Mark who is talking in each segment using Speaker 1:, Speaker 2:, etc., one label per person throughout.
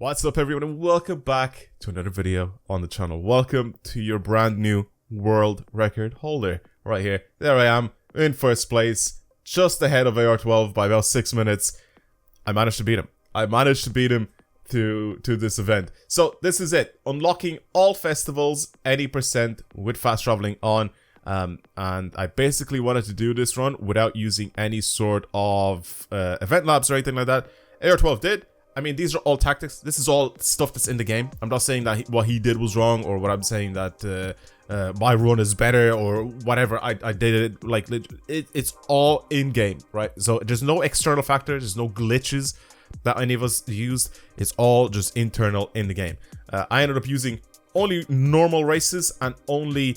Speaker 1: What's up everyone and welcome back to another video on the channel. Welcome to your brand new world record holder right here. There I am in first place, just ahead of AR12 by about 6 minutes. I managed to beat him. To this event. So this is it. Unlocking all festivals, any percent with fast traveling on. And I basically wanted to do this run without using any sort of event labs or anything like that. AR12 did. I mean, these are all tactics. This is all stuff that's in the game. I'm not saying that what he did was wrong, or what I'm saying that my run is better or whatever. I did it like it's all in game, right? So there's no external factors, there's no glitches that any of us used. It's all just internal in the game. I ended up using only normal races and only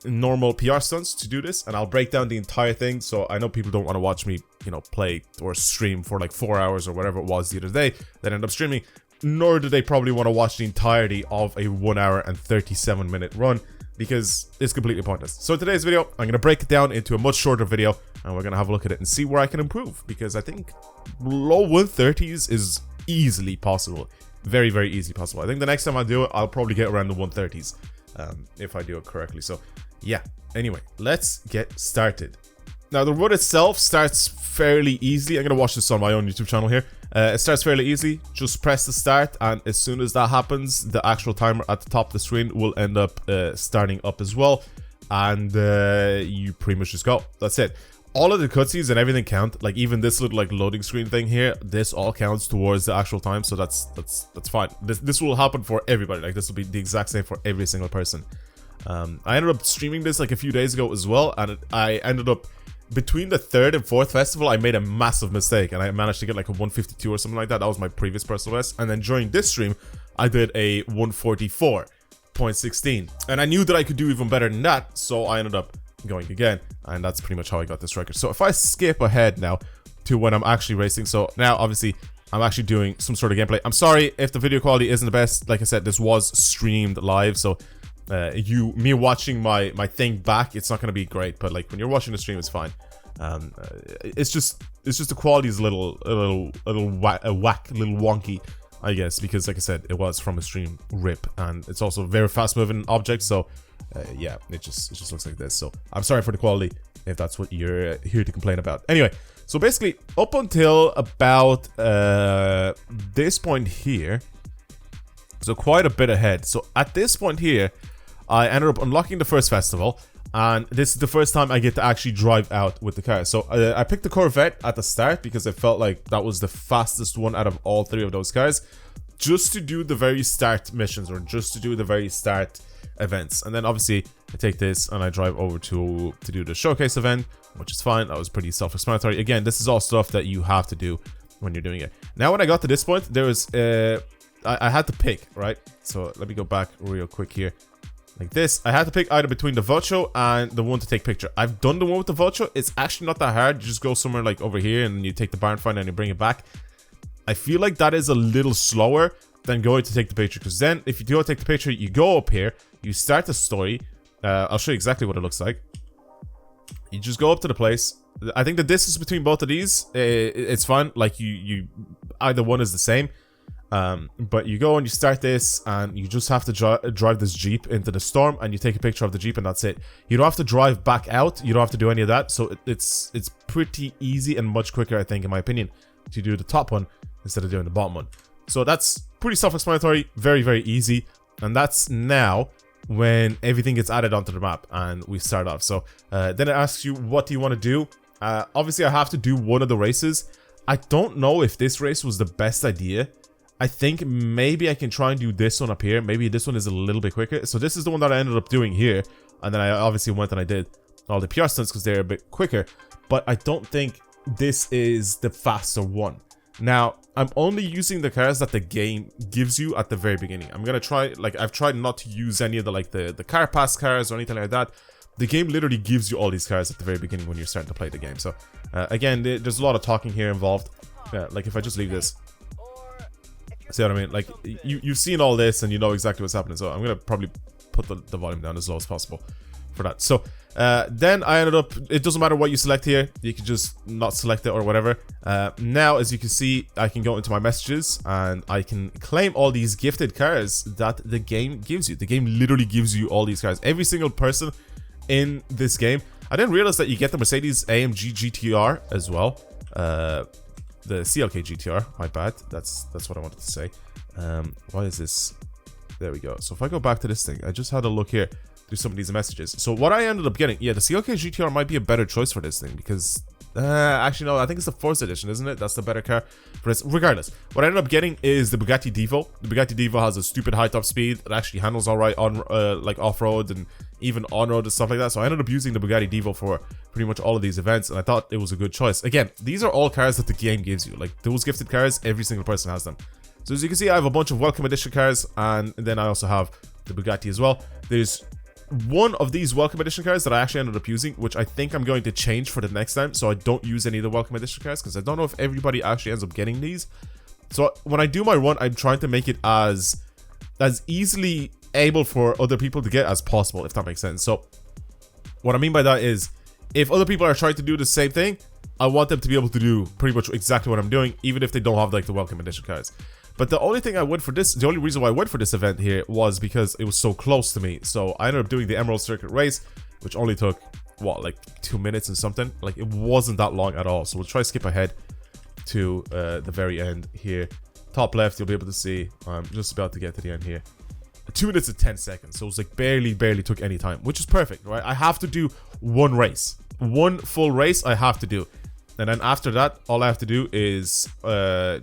Speaker 1: normal PR stunts to do this, and I'll break down the entire thing. So I know people don't want to watch me, you know, play or stream for like 4 hours or whatever it was the other day that ended up streaming, nor do they probably want to watch the entirety of a 1 hour and 37 minute run, because it's completely pointless. So in today's video, I'm going to break it down into a much shorter video, and we're going to have a look at it and see where I can improve, because I think low 130s is easily possible. Very, very easily possible. I think the next time I do it, I'll probably get around the 130s if I do it correctly. So yeah, anyway, let's get started. Now the run itself starts fairly easily. I'm going to watch this on my own YouTube channel here. It starts fairly easy. Just press the start, and as soon as that happens, the actual timer at the top of the screen will end up starting up as well, and you pretty much just go. That's it. All of the cutscenes and everything count. Like even this little like loading screen thing here, this all counts towards the actual time. So that's fine. This will happen for everybody. Like this will be the exact same for every single person. I ended up streaming this like a few days ago as well, and I ended up between the third and fourth festival, I made a massive mistake, and I managed to get like a 152 or something like that. That was my previous personal best, and then during this stream, I did a 144.16, and I knew that I could do even better than that, so I ended up going again, and that's pretty much how I got this record. So if I skip ahead now to when I'm actually racing, so now obviously I'm actually doing some sort of gameplay. I'm sorry if the video quality isn't the best. Like I said, this was streamed live, so me watching my thing back, it's not going to be great, but like when you're watching the stream, it's fine. It's just the quality is a little wonky, I guess, because like I said, it was from a stream rip, and it's also a very fast moving object. So yeah, it just looks like this. So I'm sorry for the quality if that's what you're here to complain about. Anyway, so basically up until about this point here, so quite a bit ahead. So at this point here, I ended up unlocking the first festival, and this is the first time I get to actually drive out with the car. So I picked the Corvette at the start because I felt like that was the fastest one out of all three of those cars, just to do the very start missions, or just to do the very start events. And then obviously I take this and I drive over to do the showcase event, which is fine. That was pretty self-explanatory. Again, this is all stuff that you have to do when you're doing it. Now when I got to this point, there was I had to pick, right? So let me go back real quick here. Like this, I had to pick either between the Vulture and the one to take picture. I've done the one with the Vulture. It's actually not that hard. You just go somewhere like over here, and then you take the barn find and you bring it back. I feel like that is a little slower than going to take the picture, because then if you do take the picture, you go up here, you start the story. I'll show you exactly what it looks like. You just go up to the place. I think the distance between both of these, it's fine. Like you either one is the same. But you go and you start this, and you just have to drive this Jeep into the storm, and you take a picture of the Jeep, and that's it. You don't have to drive back out. You don't have to do any of that. So it's pretty easy and much quicker, I think, in my opinion, to do the top one instead of doing the bottom one. So that's pretty self-explanatory, very, very easy. And that's now when everything gets added onto the map and we start off. So then it asks you, what do you want to do? Obviously, I have to do one of the races. I don't know if this race was the best idea. I think maybe I can try and do this one up here. Maybe this one is a little bit quicker. So this is the one that I ended up doing here. And then I obviously went and I did all the PR stunts because they're a bit quicker. But I don't think this is the faster one. Now, I'm only using the cars that the game gives you at the very beginning. I'm going to try, like, I've tried not to use any of the, like, the car pass cars or anything like that. The game literally gives you all these cars at the very beginning when you're starting to play the game. So, again, there's a lot of talking here involved. Like, if I just leave this. See what I mean? Like, you've seen all this and you know exactly what's happening. So I'm going to probably put the volume down as low as possible for that. So Then I ended up, it doesn't matter what you select here, you can just not select it or whatever. Now, as you can see, I can go into my messages and I can claim all these gifted cars that the game gives you. The game literally gives you all these cars. Every single person in this game. I didn't realize that you get the Mercedes AMG GTR as well. The CLK GTR, my bad. That's what I wanted to say. Why is this? There we go. So if I go back to this thing, I just had a look here through some of these messages. So what I ended up getting, yeah, the CLK GTR might be a better choice for this thing because actually no, I think it's the Forza edition, isn't it? That's the better car for this. Regardless, what I ended up getting is the Bugatti Divo. The Bugatti Divo has a stupid high top speed. It actually handles all right on like off-road and even on-road and stuff like that. So I ended up using the Bugatti Divo for pretty much all of these events, and I thought it was a good choice. Again, these are all cars that the game gives you. Like those gifted cars, every single person has them. So as you can see, I have a bunch of welcome edition cars, and then I also have the Bugatti as well. There's one of these welcome edition cars that I actually ended up using, which I think I'm going to change for the next time, so I don't use any of the welcome edition cars, because I don't know if everybody actually ends up getting these. So when I do my run, I'm trying to make it as easily able for other people to get as possible, if that makes sense. So what I mean by that is, if other people are trying to do the same thing, I want them to be able to do pretty much exactly what I'm doing, even if they don't have like the welcome edition cars. But the only thing I went for this, the only reason why I went for this event here was because it was so close to me. So I ended up doing the Emerald Circuit race, which only took, what, like 2 minutes and something? Like it wasn't that long at all. So we'll try to skip ahead to the very end here. Top left, you'll be able to see, I'm just about to get to the end here. 2 minutes and 10 seconds. So it was like barely took any time, which is perfect, right? I have to do one race. One full race I have to do. And then after that, all I have to do is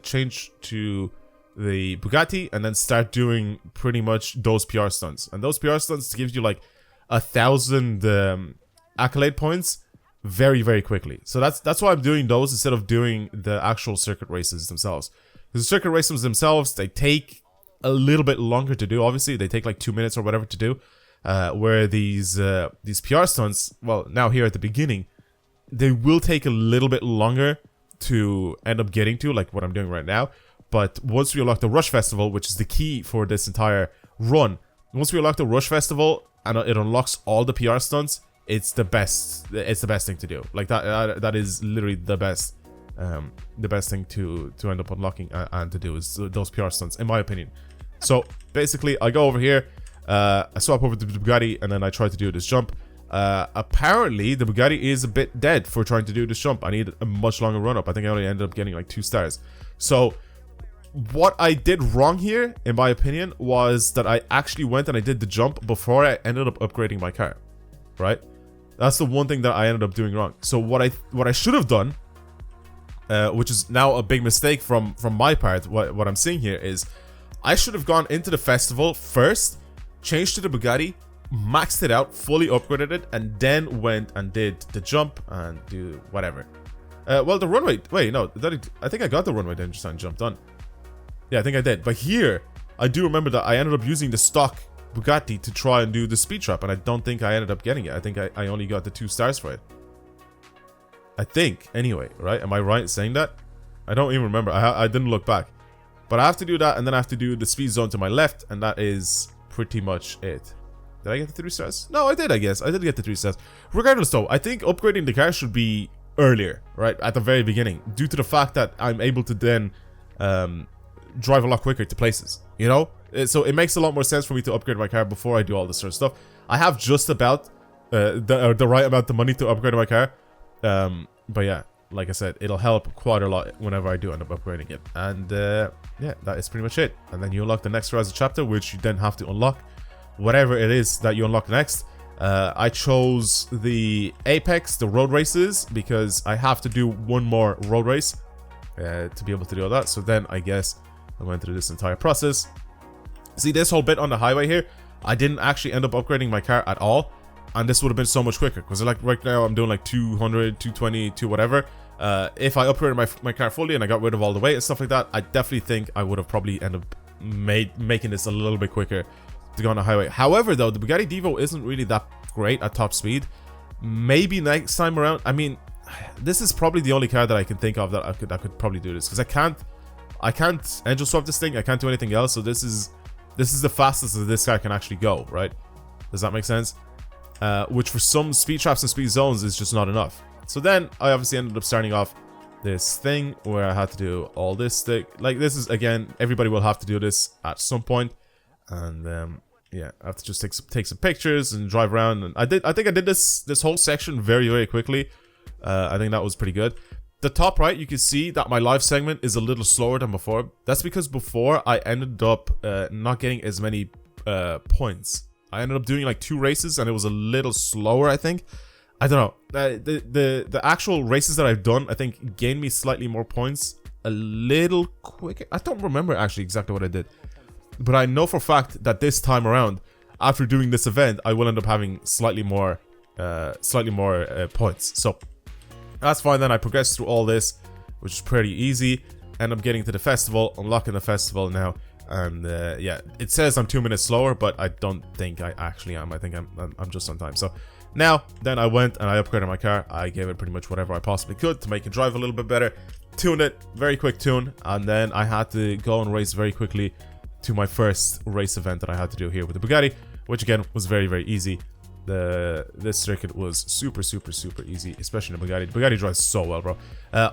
Speaker 1: change to the Bugatti and then start doing pretty much those PR stunts. And those PR stunts gives you like 1,000 accolade points very quickly. So that's why I'm doing those instead of doing the actual circuit races themselves. Because the circuit races themselves, they take a little bit longer to do. Obviously, they take like 2 minutes or whatever to do. Where these PR stunts, well, now here at the beginning, they will take a little bit longer to end up getting to, like what I'm doing right now. But once we unlock the Rush Festival, which is the key for this entire run, once we unlock the Rush Festival and it unlocks all the PR stunts, it's the best. It's the best thing to do. Like that is literally the best thing to end up unlocking and to do is those PR stunts, in my opinion. So basically, I go over here, I swap over to the Bugatti, and then I try to do this jump. Apparently, the Bugatti is a bit dead for trying to do this jump. I need a much longer run up. I think I only ended up getting like 2 stars. So what I did wrong here, in my opinion, was that I actually went and I did the jump before I ended up upgrading my car, right? That's the one thing that I ended up doing wrong. So what I should have done, which is now a big mistake from my part, what I'm seeing here is I should have gone into the festival first, changed to the Bugatti, maxed it out, fully upgraded it, and then went and did the jump and do whatever. Well, the runway, wait, no, I think I got the runway then just and jumped on. Yeah, I think I did. But here, I do remember that I ended up using the stock Bugatti to try and do the speed trap, and I don't think I ended up getting it. I think I only got the 2 stars for it. I think, anyway, right? Am I right in saying that? I don't even remember. I didn't look back. But I have to do that, and then I have to do the speed zone to my left, and that is pretty much it. Did I get the 3 stars? No, I did, I guess. I did get the 3 stars. Regardless, though, I think upgrading the car should be earlier, right? At the very beginning, due to the fact that I'm able to then drive a lot quicker to places, you know? So it makes a lot more sense for me to upgrade my car before I do all this sort of stuff. I have just about the right amount of money to upgrade my car. But yeah, like I said, it'll help quite a lot whenever I do end up upgrading it. And yeah, that is pretty much it. And then you unlock the next Forza chapter, which you then have to unlock whatever it is that you unlock next. I chose the Apex, the road races, because I have to do one more road race to be able to do all that. So then I guess I went through this entire process. See, this whole bit on the highway here, I didn't actually end up upgrading my car at all. And this would have been so much quicker, because like right now I'm doing like 200, 220, to whatever. If I upgraded my car fully and I got rid of all the weight and stuff like that, I definitely think I would have probably ended up making this a little bit quicker to go on the highway. However, though, the Bugatti Divo isn't really that great at top speed. Maybe next time around. I mean, this is probably the only car that I can think of that I could probably do this, because I can't engine swap this thing. I can't do anything else. So this is the fastest that this car can actually go, right? Does that make sense? which for some speed traps and speed zones is just not enough. So then I obviously ended up starting off this thing where I had to do all this thing. Like, this is, again, everybody will have to do this at some point. And yeah, I have to just take some pictures and drive around. And I think I did this whole section very, very quickly. I think that was pretty good. The top right, you can see that my live segment is a little slower than before. That's because before I ended up not getting as many points. I ended up doing like 2 races and it was a little slower, I think. I don't know. The actual races that I've done, I think, gained me slightly more points a little quicker. I don't remember actually exactly what I did. But I know for a fact that this time around, after doing this event, I will end up having slightly more points. So that's fine. Then I progressed through all this, which is pretty easy. End up getting to the festival, unlocking the festival now. And yeah, it says I'm 2 minutes slower, but I don't think I actually am. I think I'm just on time. So now, then I went and I upgraded my car. I gave it pretty much whatever I possibly could to make it drive a little bit better. Tuned it, very quick tune. And then I had to go and race very quickly to my first race event that I had to do here with the Bugatti, which again was very, very easy. This circuit was super easy, especially in the Bugatti. The Bugatti drives so well, bro.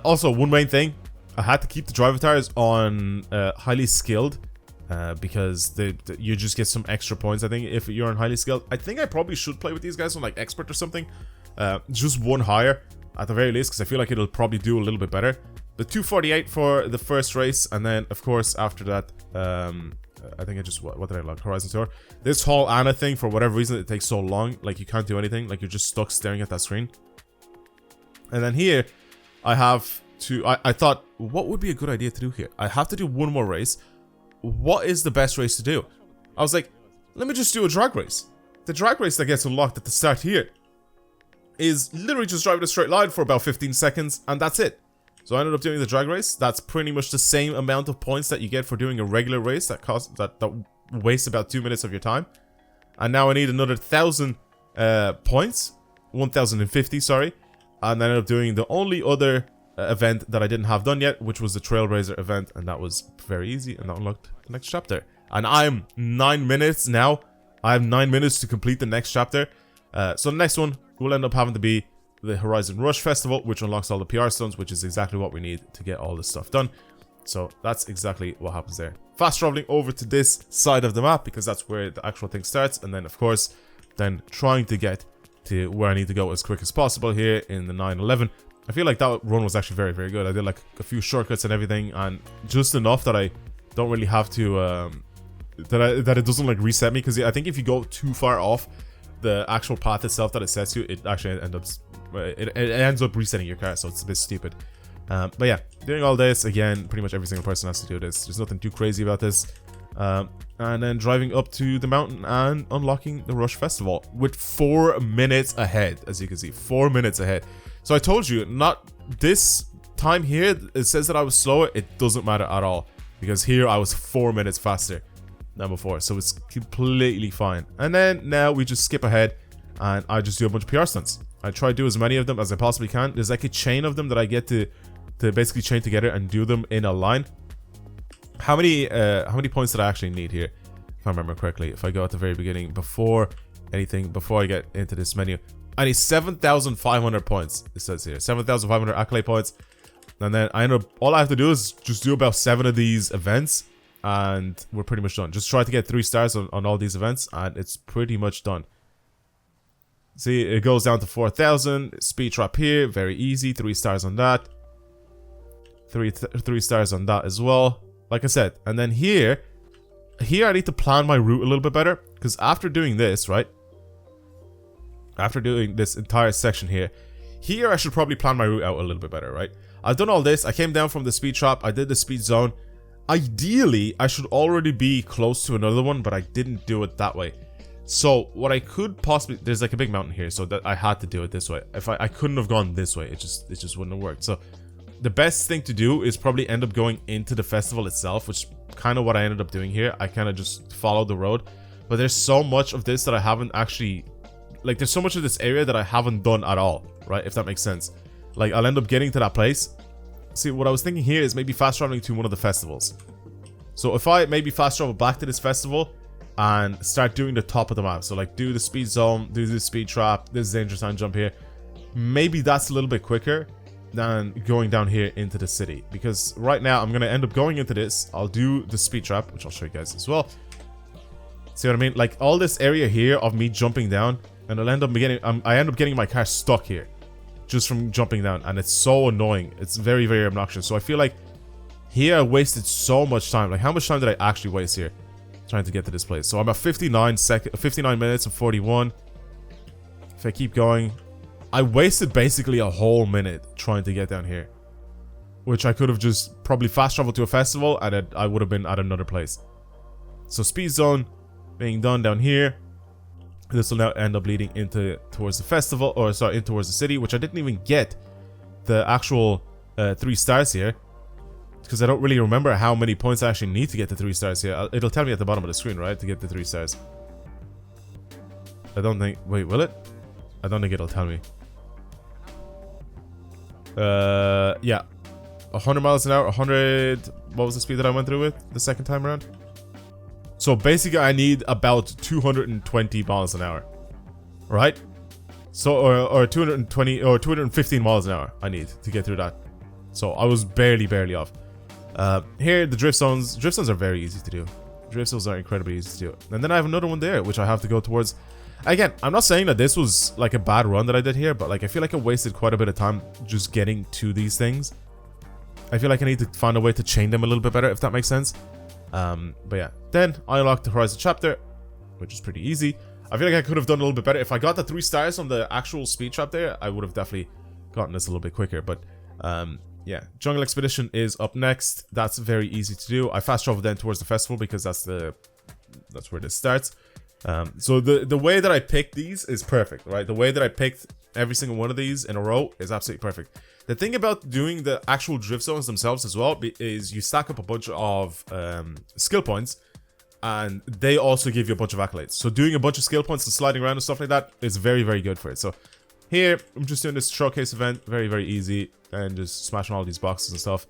Speaker 1: Also, one main thing, I had to keep the driver tires on highly skilled. Because you just get some extra points, I think, if you're on highly skilled. I think I probably should play with these guys on like expert or something. Just one higher at the very least, because I feel like it'll probably do a little bit better. The 248 for the first race, and then of course after that, I think I just what did I like? Horizon Tour. This whole Anna thing, for whatever reason, it takes so long. Like, you can't do anything. Like, you're just stuck staring at that screen. And then here, I have to. I thought, what would be a good idea to do here? I have to do one more race. What is the best race to do? I was like, let me just do a drag race. The drag race that gets unlocked at the start here is literally just driving a straight line for about 15 seconds, and that's it. So I ended up doing the drag race. That's pretty much the same amount of points that you get for doing a regular race that wastes about 2 minutes of your time. And now I need another 1,000 points, 1,050, sorry. And I ended up doing the only other event that I didn't have done yet, which was the Trailblazer event, and that was very easy, and that unlocked the next chapter. And I'm 9 minutes now. I have 9 minutes to complete the next chapter. So the next one will end up having to be the Horizon Rush Festival, which unlocks all the PR stones, which is exactly what we need to get all this stuff done. So that's exactly what happens there. Fast traveling over to this side of the map, because that's where the actual thing starts, and then of course, then trying to get to where I need to go as quick as possible here in the 911. I feel like that run was actually very, very good. I did like a few shortcuts and everything, and just enough that I don't really have to, that it doesn't like reset me, because I think if you go too far off the actual path itself that it sets you, it actually ends up resetting your car, so it's a bit stupid. But yeah, doing all this, again, pretty much every single person has to do this. There's nothing too crazy about this. And then driving up to the mountain and unlocking the Rush Festival with 4 minutes ahead, as you can see, 4 minutes ahead. So I told you, not this time here, it says that I was slower. It doesn't matter at all, because here I was 4 minutes faster than before. So it's completely fine. And then now we just skip ahead and I just do a bunch of PR stunts. I try to do as many of them as I possibly can. There's like a chain of them that I get to basically chain together and do them in a line. How many points did I actually need here? If I remember correctly, if I go at the very beginning, before I get into this menu, I need 7,500 points. It says here 7,500 accolade points, and then all I have to do is just do about 7 of these events, and we're pretty much done. Just try to get 3 stars on all these events, and it's pretty much done. See, it goes down to 4,000. Speed trap here, very easy. 3 stars on that. 3 stars on that as well. Like I said, and then here I need to plan my route a little bit better, because after doing this, right? After doing this entire section here I should probably plan my route out a little bit better, right? I've done all this. I came down from the speed trap. I did the speed zone. Ideally, I should already be close to another one, but I didn't do it that way. So what I could possibly, there's like a big mountain here, so that I had to do it this way. If I couldn't have gone this way, it just wouldn't have worked. So the best thing to do is probably end up going into the festival itself, which kind of what I ended up doing here. I kind of just followed the road, but there's so much of this that I haven't actually, like, there's so much of this area that I haven't done at all, right? If that makes sense. Like, I'll end up getting to that place. See, what I was thinking here is maybe fast traveling to one of the festivals. So if I maybe fast travel back to this festival, and start doing the top of the map. So like do the speed zone, do the speed trap, this dangerous time jump here. Maybe that's a little bit quicker than going down here into the city, because right now I'm gonna end up going into this. I'll do the speed trap, which I'll show you guys as well. See what I mean? Like all this area here of me jumping down, and I'll end up getting I end up getting my car stuck here just from jumping down, and it's so annoying. It's very, very obnoxious. So I feel like here I wasted so much time. Like how much time did I actually waste here trying to get to this place? So I'm at 59 minutes and 41. If I keep going, I wasted basically a whole minute trying to get down here, which I could have just probably fast traveled to a festival and I would have been at another place. So speed zone being done down here. This will now end up leading towards the festival, or sorry, in towards the city, which I didn't even get the actual 3 stars here, because I don't really remember how many points I actually need to get the 3 stars here. It'll tell me at the bottom of the screen, right, to get the 3 stars. I don't think, wait, will it? I don't think it'll tell me. Yeah, 100 miles an hour, 100, what was the speed that I went through with the second time around? So basically I need about 220 miles an hour, right? So, or 220 or 215 miles an hour I need to get through that. So I was barely off. Here the drift zones are very easy to do. Drift zones are incredibly easy to do. And then I have another one there, which I have to go towards. Again, I'm not saying that this was like a bad run that I did here, but like I feel like I wasted quite a bit of time just getting to these things. I feel like I need to find a way to chain them a little bit better, if that makes sense. But yeah, then I unlocked the Horizon chapter, which is pretty easy. I feel like I could have done a little bit better. If I got the 3 stars on the actual speed trap there, I would have definitely gotten this a little bit quicker. But yeah, Jungle Expedition is up next. That's very easy to do. I fast traveled then towards the festival because that's where this starts. So the way that I picked these is perfect, right? The way that I picked every single one of these in a row is absolutely perfect. The thing about doing the actual drift zones themselves as well is you stack up a bunch of skill points, and they also give you a bunch of accolades. So doing a bunch of skill points and sliding around and stuff like that is very, very good for it. So here, I'm just doing this showcase event, very, very easy, and just smashing all these boxes and stuff.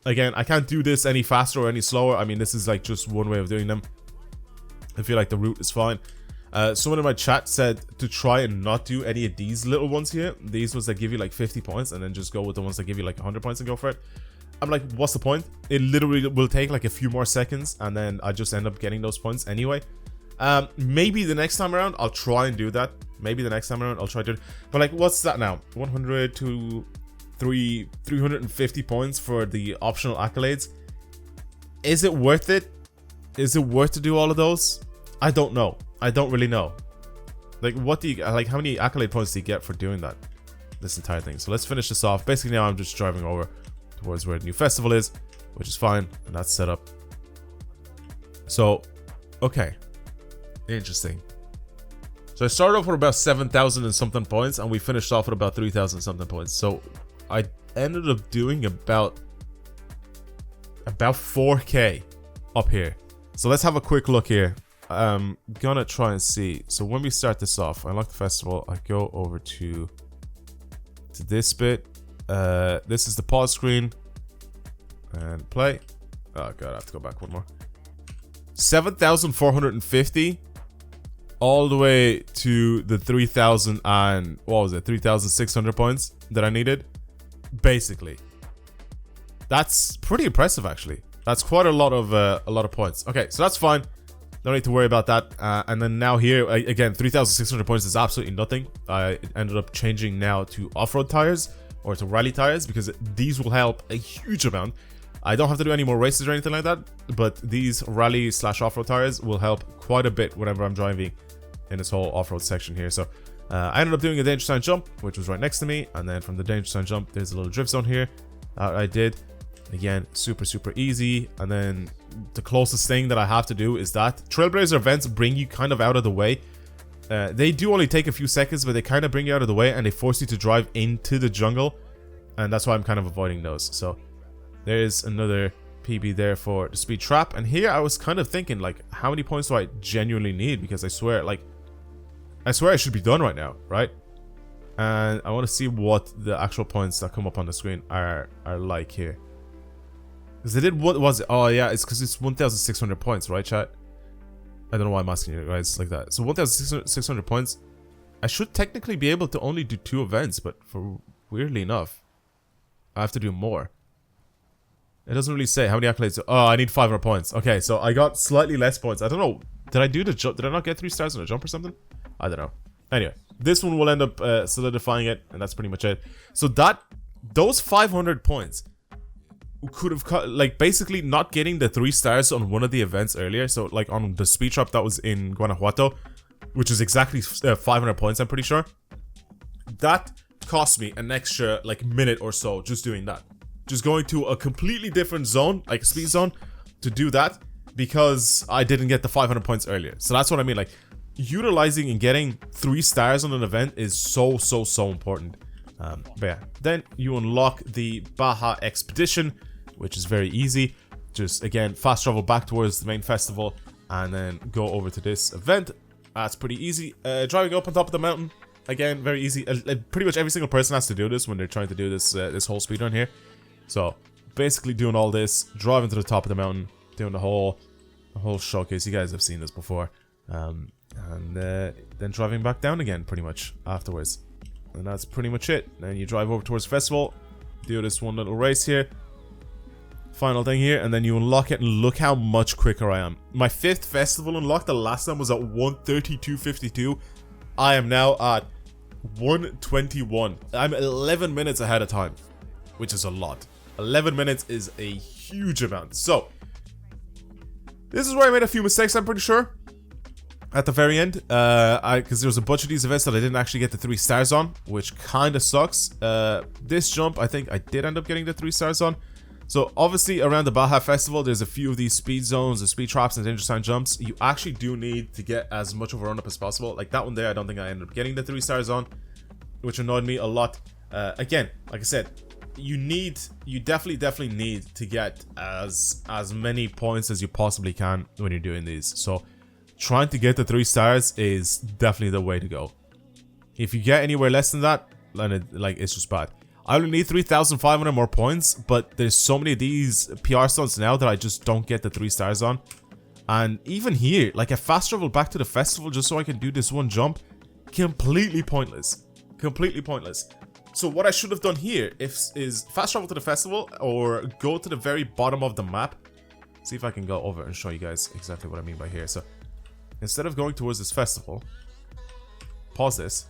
Speaker 1: Again, I can't do this any faster or any slower. I mean, this is like just one way of doing them. I feel like the route is fine. Someone in my chat said to try and not do any of these little ones here. These ones that give you like 50 points, and then just go with the ones that give you like 100 points and go for it. I'm like, what's the point? It literally will take like a few more seconds, and then I just end up getting those points anyway. Maybe the next time around I'll try and do that. Maybe the next time around I'll try to do it. But like, what's that now? 100 to 350 points for the optional accolades. Is it worth it? Is it worth to do all of those? I don't know. I don't really know. Like, what do you like? How many accolade points do you get for doing that? This entire thing. So let's finish this off. Basically, now I'm just driving over towards where the new festival is, which is fine, and that's set up. So, okay, interesting. So I started off with about 7,000 and something points, and we finished off with about 3,000 something points. So I ended up doing about 4K up here. So let's have a quick look here. I'm gonna try and see. So when we start this off, I unlock the festival. I go over to this bit. This is the pause screen and play. Oh god, I have to go back one more. 7,450 all the way to the 3,000 and what was it? 3,600 points that I needed. Basically, that's pretty impressive actually. That's quite a lot of points. Okay, so that's fine. Don't need to worry about that. And then now here, again, 3,600 points is absolutely nothing. I ended up changing now to off-road tires or to rally tires because these will help a huge amount. I don't have to do any more races or anything like that, but these rally / off-road tires will help quite a bit whenever I'm driving in this whole off-road section here. So I ended up doing a danger sign jump, which was right next to me. And then from the danger sign jump, there's a little drift zone here. I did. Again, super easy. And then the closest thing that I have to do is that Trailblazer events bring you kind of out of the way. They do only take a few seconds, but they kind of bring you out of the way and they force you to drive into the jungle, and that's why I'm kind of avoiding those. So there's another PB there for the speed trap. And here I was kind of thinking, like, how many points do I genuinely need? Because I swear I should be done right now, right? And I want to see what the actual points that come up on the screen are like here. Because they did, what was it? Oh yeah, it's because it's 1,600 points, right, chat? I don't know why I'm asking you guys like that. So 1,600 points. I should technically be able to only do 2 events, but for weirdly enough, I have to do more. It doesn't really say how many accolades. Oh, I need 500 points. Okay, so I got slightly less points. I don't know. Did I do the jump? Did I not get 3 stars on a jump or something? I don't know. Anyway, this one will end up solidifying it, and that's pretty much it. So those 500 points could have cut, like, basically not getting the 3 stars on one of the events earlier. So like on the speed trap that was in Guanajuato, which is exactly 500 points, I'm pretty sure. That cost me an extra like minute or so just doing that. Just going to a completely different zone, like a speed zone, to do that because I didn't get the 500 points earlier. So that's what I mean. Like, utilizing and getting 3 stars on an event is so important. But yeah, then you unlock the Baja Expedition, which is very easy. Just again, fast travel back towards the main festival and then go over to this event. That's pretty easy. Driving up on top of the mountain, again, very easy. Pretty much every single person has to do this when they're trying to do this this whole speedrun here. So basically doing all this, driving to the top of the mountain, doing the whole showcase. You guys have seen this before. And then driving back down again pretty much afterwards. And that's pretty much it. Then you drive over towards the festival, do this one little race here. Final thing here, and then you unlock it, and look how much quicker I am. My 5th festival unlock, the last time was at 1:32:52. I am now at 1:21. I'm 11 minutes ahead of time, which is a lot. 11 minutes is a huge amount. So this is where I made a few mistakes, I'm pretty sure. At the very end, because there was a bunch of these events that I didn't actually get the 3 stars on, which kind of sucks. This jump, I think I did end up getting the 3 stars on. So obviously around the Baja Festival, there's a few of these speed zones, the speed traps, and danger sign jumps. You actually do need to get as much of a run up as possible. Like that one there, I don't think I ended up getting the 3 stars on, which annoyed me a lot. Again, like I said, you definitely need to get as many points as you possibly can when you're doing these. So trying to get the 3 stars is definitely the way to go. If you get anywhere less than that, then it's just bad. I only need 3,500 more points, but there's so many of these PR stunts now that I just don't get the 3 stars on. And even here, like, a fast travel back to the festival just so I can do this one jump, completely pointless. Completely pointless. So what I should have done here is fast travel to the festival or go to the very bottom of the map. See if I can go over and show you guys exactly what I mean by here. So instead of going towards this festival, pause this.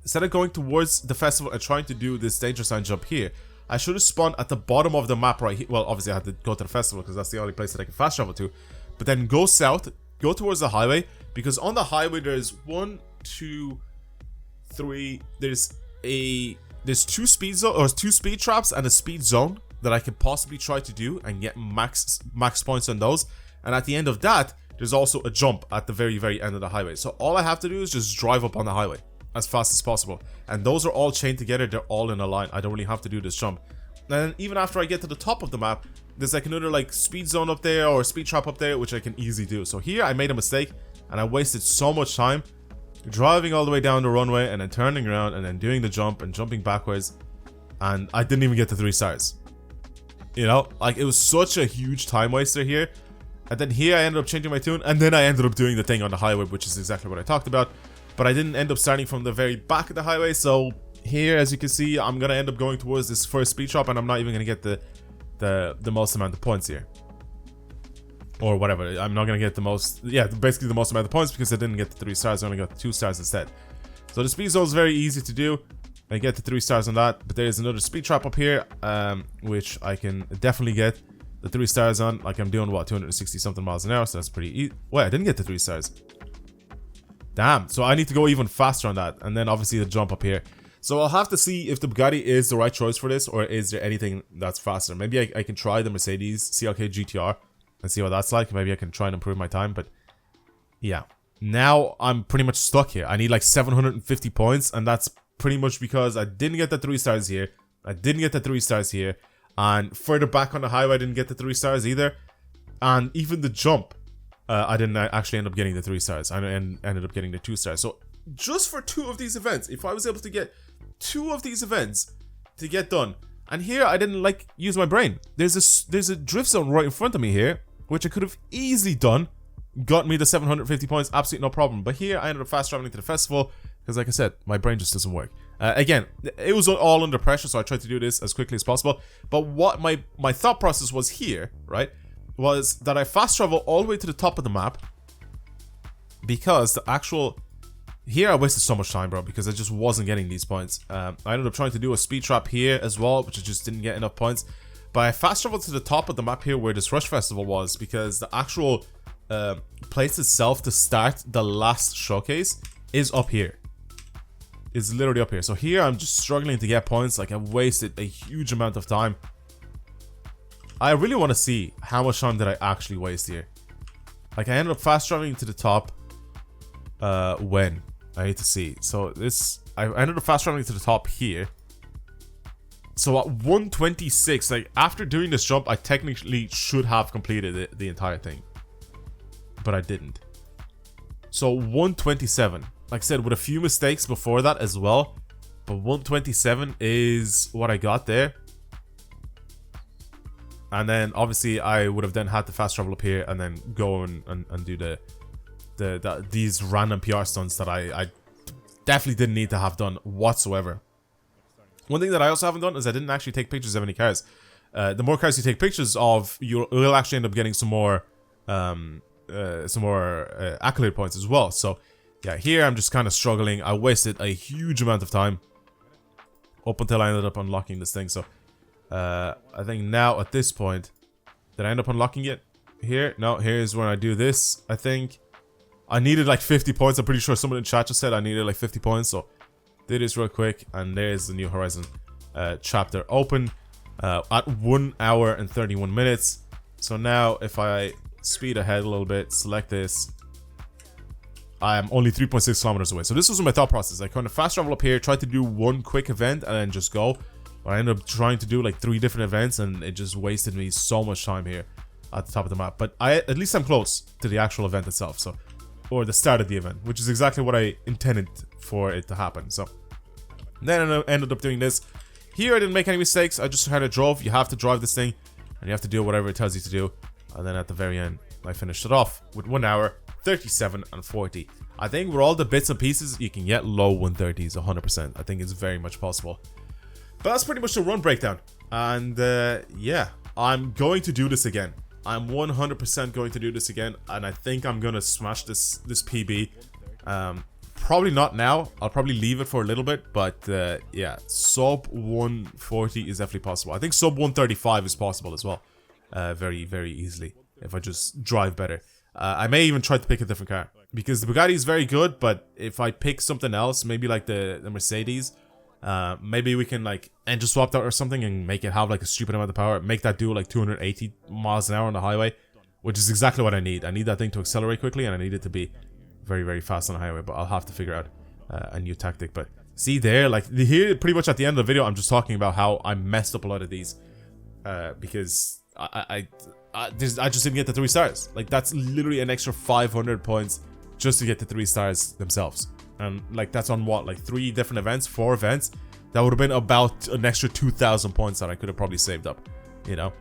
Speaker 1: Instead of going towards the festival and trying to do this danger sign jump here, I should have spawned at the bottom of the map right here. Well, obviously I had to go to the festival because that's the only place that I can fast travel to. But then go south, go towards the highway, because on the highway there's 1, 2, 3. There's 2 speed zone or 2 speed traps and a speed zone that I could possibly try to do and get max points on those. And at the end of that, there's also a jump at the very end of the highway. So all I have to do is just drive up on the highway as fast as possible, and those are all chained together. They're all in a line. I don't really have to do this jump. And then even after I get to the top of the map, there's like another like speed zone up there or speed trap up there, which I can easily do. So here I made a mistake and I wasted so much time driving all the way down the runway and then turning around and then doing the jump and jumping backwards, and I didn't even get the 3 stars. You know, like, it was such a huge time waster here. And then here I ended up changing my tune, and then I ended up doing the thing on the highway, which is exactly what I talked about. But I didn't end up starting from the very back of the highway. So here, as you can see, I'm gonna end up going towards this first speed trap, and I'm not even gonna get the most amount of points here, or whatever. I'm not gonna get the most, yeah, basically the most amount of points, because I didn't get the 3 stars. I only got 2 stars instead. So the speed zone is very easy to do. I get the 3 stars on that. But there's another speed trap up here, which I can definitely get the 3 stars on. Like, I'm doing what, 260 something miles an hour, so that's pretty easy. Wait, I didn't get the 3 stars. Damn, so I need to go even faster on that. And then obviously the jump up here. So I'll have to see if the Bugatti is the right choice for this, or is there anything that's faster. Maybe I can try the Mercedes CLK GTR and see what that's like. Maybe I can try and improve my time, but yeah. Now I'm pretty much stuck here. I need like 750 points, and that's pretty much because I didn't get the 3 stars here. I didn't get the 3 stars here. And further back on the highway, I didn't get the 3 stars either. And even the jump, I didn't actually end up getting the 3 stars. I ended up getting the 2 stars. So just for 2 of these events, if I was able to get 2 of these events to get done, and here I didn't like use my brain. There's a drift zone right in front of me here, which I could have easily done got me the 750 points, absolutely no problem. But here I ended up fast traveling to the festival because, like I said, my brain just doesn't work. Again, it was all under pressure, so I tried to do this as quickly as possible. But what my thought process was here, right, was that I fast travel all the way to the top of the map because the actual... Here I wasted so much time, bro, because I just wasn't getting these points. I ended up trying to do a speed trap here as well, which I just didn't get enough points. But I fast traveled to the top of the map here where this Rush Festival was because the actual place itself to start the last showcase is up here. It's literally up here. So here I'm just struggling to get points. Like, I wasted a huge amount of time. I really want to see how much time did I actually waste here. Like, I ended up fast traveling to the top. When? I need to see. So I ended up fast traveling to the top here. So at 126, like, after doing this jump, I technically should have completed the entire thing. But I didn't. So 127. Like I said, with a few mistakes before that as well. But 127 is what I got there. And then obviously I would have then had to fast travel up here and then go and do these random PR stunts that I definitely didn't need to have done whatsoever. One thing that I also haven't done is I didn't actually take pictures of any cars. The more cars you take pictures of, you'll actually end up getting some more accolade points as well. So yeah, here I'm just kind of struggling. I wasted a huge amount of time up until I ended up unlocking this thing. So I think now at this point, did I end up unlocking it here? No, here's when I do this. I think I needed like 50 points. I'm pretty sure someone in chat just said I needed like 50 points. So did this real quick, and there's the New Horizon chapter open at 1 hour and 31 minutes. So now if I speed ahead a little bit, select this, I am only 3.6 kilometers away. So this was my thought process. I kind of fast travel up here, try to do one quick event and then just go. But I ended up trying to do like 3 different events, and it just wasted me so much time here at the top of the map. But at least I'm close to the actual event itself, so, or the start of the event, which is exactly what I intended for it to happen. So then I ended up doing this. Here I didn't make any mistakes. I just kind of drove. You have to drive this thing, and you have to do whatever it tells you to do. And then at the very end, I finished it off with 1 hour, 37 and 40. I think with all the bits and pieces, you can get low 130s 100%. I think it's very much possible. But that's pretty much the run breakdown. And yeah, I'm going to do this again. I'm 100% going to do this again, and I think I'm gonna smash this PB. Probably not now. I'll probably leave it for a little bit, but yeah, sub 140 is definitely possible. I think sub 135 is possible as well, very, very easily if I just drive better. I may even try to pick a different car because the Bugatti is very good, but if I pick something else, maybe like the Mercedes, maybe we can like engine swap that or something and make it have like a stupid amount of power, make that do like 280 miles an hour on the highway, which is exactly what I need. I need that thing to accelerate quickly, and I need it to be very, very fast on the highway, but I'll have to figure out a new tactic. But see there, like here pretty much at the end of the video, I'm just talking about how I messed up a lot of these because I just didn't get the 3 stars. Like, that's literally an extra 500 points just to get the 3 stars themselves. And like, that's on what, like 3 different events, 4 events. That would have been about an extra 2,000 points that I could have probably saved up, you know.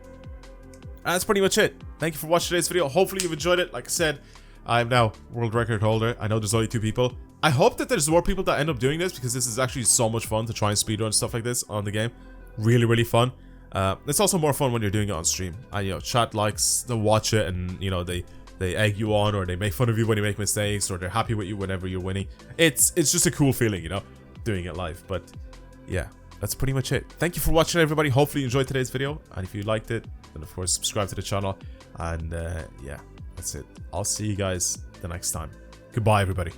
Speaker 1: And that's pretty much it. Thank you for watching today's video. Hopefully you've enjoyed it. Like I said, I'm now world record holder. I know there's only 2 people. I hope that there's more people that end up doing this, because this is actually so much fun to try and speedrun stuff like this on the game. Really, really fun. It's also more fun when you're doing it on stream. And, you know, chat likes to watch it, and, you know, they egg you on, or they make fun of you when you make mistakes, or they're happy with you whenever you're winning. It's just a cool feeling, you know, doing it live. But yeah, that's pretty much it. Thank you for watching, everybody. Hopefully you enjoyed today's video, and if you liked it, then of course subscribe to the channel. And yeah, that's it. I'll see you guys the next time. Goodbye, everybody.